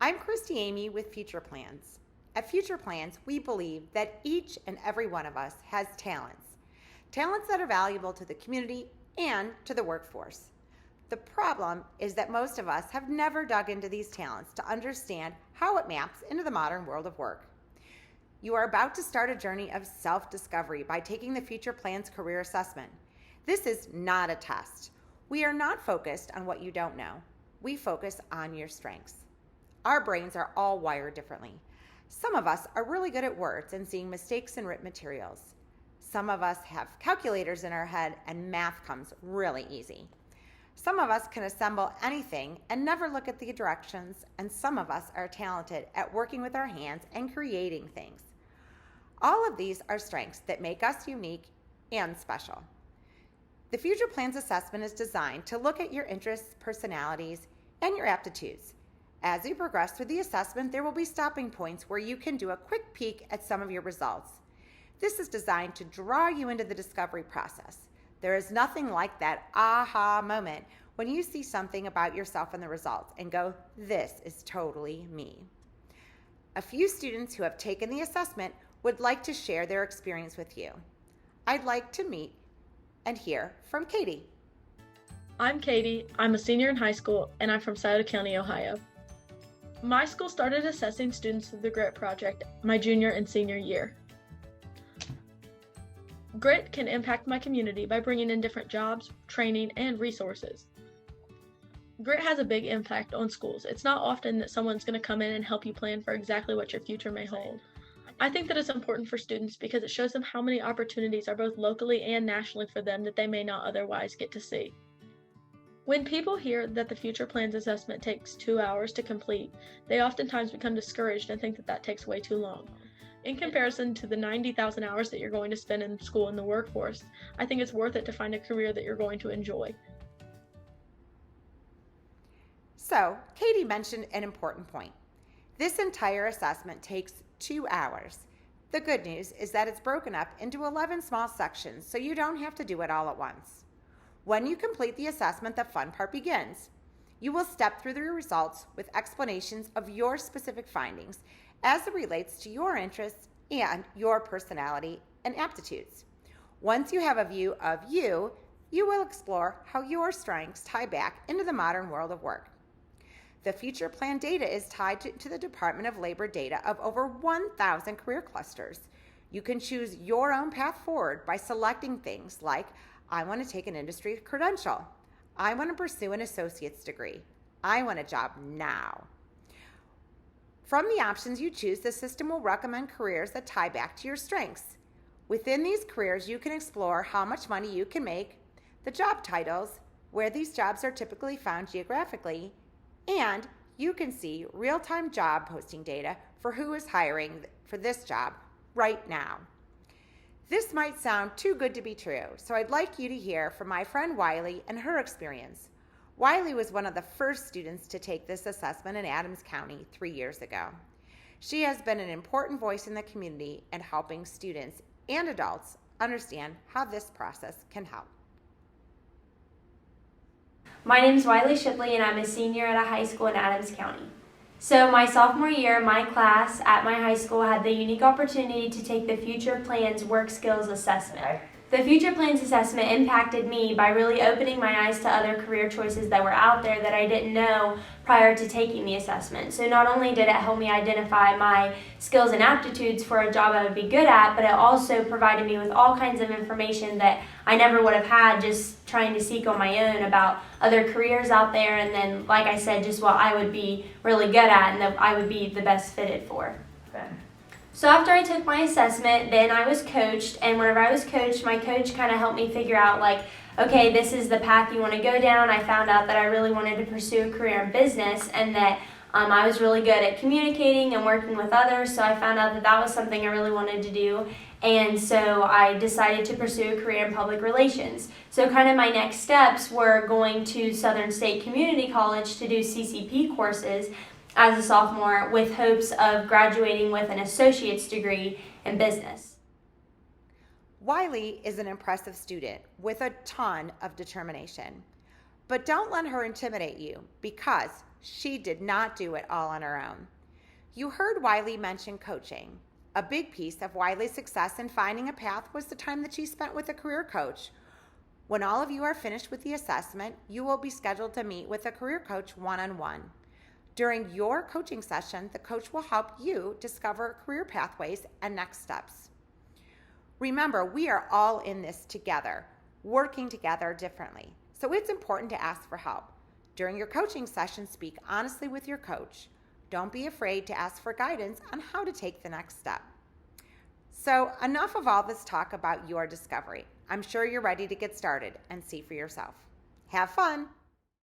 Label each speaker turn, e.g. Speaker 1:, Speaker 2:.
Speaker 1: I'm Christy Amy with Future Plans. At Future Plans, we believe that each and every one of us has talents. Talents that are valuable to the community and to the workforce. The problem is that most of us have never dug into these talents to understand how it maps into the modern world of work. You are about to start a journey of self-discovery by taking the Future Plans Career Assessment. This is not a test. We are not focused on what you don't know. We focus on your strengths. Our brains are all wired differently. Some of us are really good at words and seeing mistakes in written materials. Some of us have calculators in our head and math comes really easy. Some of us can assemble anything and never look at the directions, and some of us are talented at working with our hands and creating things. All of these are strengths that make us unique and special. The Future Plans Assessment is designed to look at your interests, personalities, and your aptitudes. As you progress through the assessment, there will be stopping points where you can do a quick peek at some of your results. This is designed to draw you into the discovery process. There is nothing like that aha moment when you see something about yourself in the results and go, this is totally me. A few students who have taken the assessment would like to share their experience with you. I'd like to meet and hear from Katie.
Speaker 2: I'm Katie. I'm a senior in high school, and I'm from Scioto County, Ohio. My school started assessing students through the GRIT project my junior and senior year. GRIT can impact my community by bringing in different jobs, training, and resources. GRIT has a big impact on schools. It's not often that someone's going to come in and help you plan for exactly what your future may hold. I think that it's important for students because it shows them how many opportunities are both locally and nationally for them that they may not otherwise get to see. When people hear that the Future Plans Assessment takes 2 hours to complete, they oftentimes become discouraged and think that that takes way too long. In comparison to the 90,000 hours that you're going to spend in school and the workforce, I think it's worth it to find a career that you're going to enjoy.
Speaker 1: So, Katie mentioned an important point. This entire assessment takes 2 hours. The good news is that it's broken up into 11 small sections, so you don't have to do it all at once. When you complete the assessment, the fun part begins. You will step through the results with explanations of your specific findings as it relates to your interests and your personality and aptitudes. Once you have a view of you, you will explore how your strengths tie back into the modern world of work. The Future Plan data is tied to the Department of Labor data of over 1,000 career clusters. You can choose your own path forward by selecting things like, I want to take an industry credential. I want to pursue an associate's degree. I want a job now. From the options you choose, the system will recommend careers that tie back to your strengths. Within these careers, you can explore how much money you can make, the job titles, where these jobs are typically found geographically, and you can see real-time job posting data for who is hiring for this job right now. This might sound too good to be true, so I'd like you to hear from my friend Wiley and her experience. Wiley was one of the first students to take this assessment in Adams County 3 years ago. She has been an important voice in the community in helping students and adults understand how this process can help.
Speaker 3: My name is Wiley Shipley, and I'm a senior at a high school in Adams County. So my sophomore year, my class at my high school had the unique opportunity to take the Future Plans Work Skills Assessment. The Future Plans Assessment impacted me by really opening my eyes to other career choices that were out there that I didn't know prior to taking the assessment. So not only did it help me identify my skills and aptitudes for a job I would be good at, but it also provided me with all kinds of information that I never would have had just trying to seek on my own about other careers out there, and then, like I said, just what I would be really good at and that I would be the best fitted for.
Speaker 4: Okay.
Speaker 3: So after I took my assessment, then I was coached, and whenever I was coached, my coach kind of helped me figure out, like, okay, this is the path you want to go down. I found out that I really wanted to pursue a career in business, and that I was really good at communicating and working with others, so I found out that that was something I really wanted to do, and so I decided to pursue a career in public relations. So kind of my next steps were going to Southern State Community College to do CCP courses as a sophomore, with hopes of graduating with an associate's degree in business.
Speaker 1: Wiley is an impressive student with a ton of determination. But don't let her intimidate you, because she did not do it all on her own. You heard Wiley mention coaching. A big piece of Wiley's success in finding a path was the time that she spent with a career coach. When all of you are finished with the assessment, you will be scheduled to meet with a career coach one-on-one. During your coaching session, the coach will help you discover career pathways and next steps. Remember, we are all in this together, working together differently. So it's important to ask for help. During your coaching session, speak honestly with your coach. Don't be afraid to ask for guidance on how to take the next step. So enough of all this talk about your discovery. I'm sure you're ready to get started and see for yourself. Have fun!